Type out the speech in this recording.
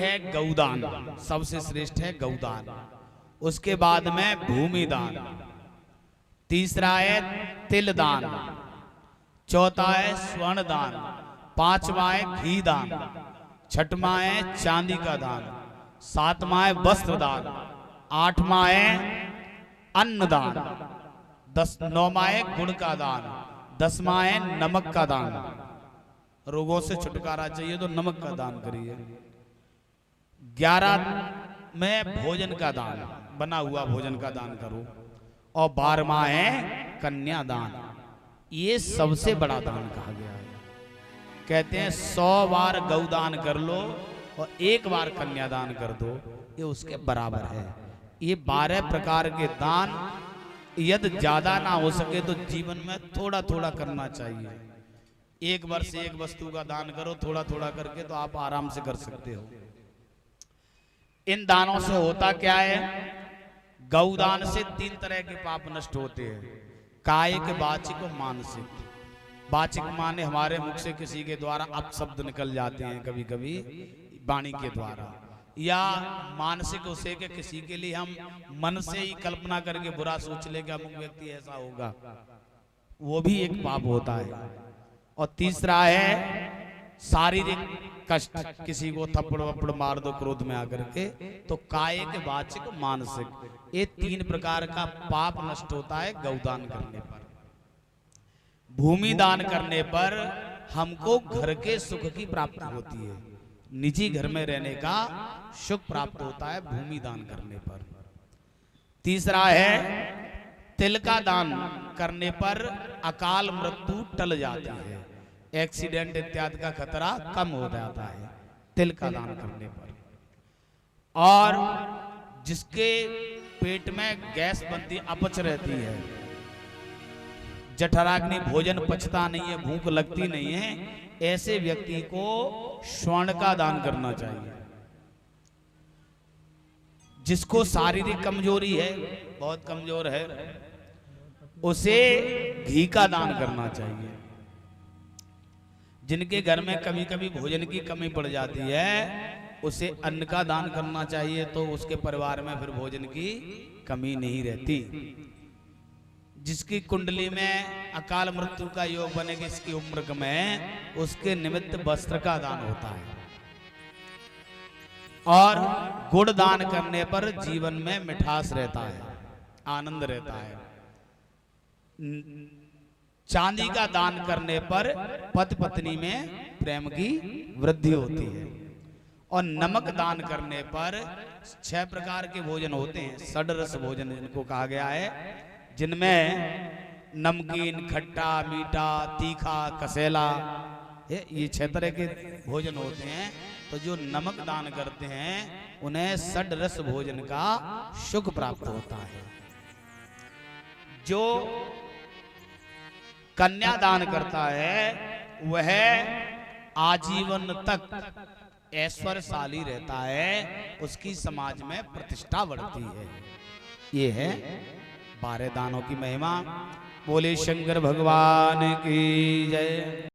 है गौदान, सबसे श्रेष्ठ है गौदान। उसके बाद में भूमि दान, तीसरा है तिल दान, चौथा है स्वर्ण दान, पांचवा है घी दान, छठवां है चांदी का दान, सातवां है वस्त्र दान, आठवां है अन्न दान, नौवां है गुण का दान, 10वां है नमक का दान। रोगों से छुटकारा चाहिए तो नमक का दान करिए। 11 में भोजन का दान, बना हुआ भोजन का दान करो। और 12वां है कन्यादान। ये सबसे बड़ा दान कहा गया है। कहते हैं 100 बार गौदान कर लो और 1 बार कन्यादान कर दो, ये उसके बराबर है। ये 12 प्रकार के दान यदि ज्यादा ना हो सके तो जीवन में थोड़ा थोड़ा करना चाहिए। एक वर्ष एक वस्तु का दान करो, थोड़ा थोड़ा करके, तो आप आराम से कर सकते हो। इन दानों से होता क्या है? गौदान से 3 तरह के पाप नष्ट होते हैं, कायिक, वाचिक और मानसिक। वाचिक माने हमारे मुख से किसी के द्वारा अपशब्द निकल जाते हैं कभी कभी वाणी के द्वारा, या मानसिक उसे के किसी के लिए हम मन से ही कल्पना करके बुरा सोच ले कि अमुक व्यक्ति ऐसा होगा, वो भी एक पाप होता है। और तीसरा है शारीरिक कष्ट, किसी को थप्पड़ वप्पड़ मार दो क्रोध में आकर के, तो कायिक, वाचिक, मानसिक, ये 3 प्रकार का पाप नष्ट होता है गौदान करने पर। भूमि दान करने पर हमको घर के सुख की प्राप्ति होती है, निजी घर में रहने का सुख प्राप्त होता है भूमि दान करने पर। तीसरा है तिल का दान करने पर अकाल मृत्यु टल जाती है, एक्सीडेंट इत्यादि का खतरा कम हो जाता है तिल का दान करने पर। और जिसके पेट में गैस बनती, अपच रहती है, जठराग्नि, भोजन पचता नहीं है, भूख लगती नहीं है, ऐसे व्यक्ति को स्वर्ण का दान करना चाहिए। जिसको शारीरिक कमजोरी है, बहुत कमजोर है, उसे घी का दान करना चाहिए। जिनके घर में कभी कभी भोजन की कमी पड़ जाती है, उसे अन्न का दान करना चाहिए, तो उसके परिवार में फिर भोजन की कमी नहीं रहती। जिसकी कुंडली में अकाल मृत्यु का योग बनेगी इसकी उम्र में, उसके निमित्त वस्त्र का दान होता है। और गुड़ दान करने पर जीवन में मिठास रहता है, आनंद रहता है। चांदी का दान करने पर पति पत्नी में प्रेम की वृद्धि होती है। और नमक दान करने पर 6 प्रकार के भोजन होते हैं, षड्रस भोजन जिनको कहा गया है, जिनमें नमकीन, खट्टा, मीठा, तीखा, कसेला, ये 6 तरह के भोजन होते हैं। तो जो नमक दान करते हैं उन्हें षड्रस भोजन का सुख प्राप्त होता है। जो कन्यादान करता है वह आजीवन तक ऐश्वर्यशाली रहता है, उसकी समाज में प्रतिष्ठा बढ़ती है। ये है 12 दानों की महिमा। बोले शंकर भगवान की जय।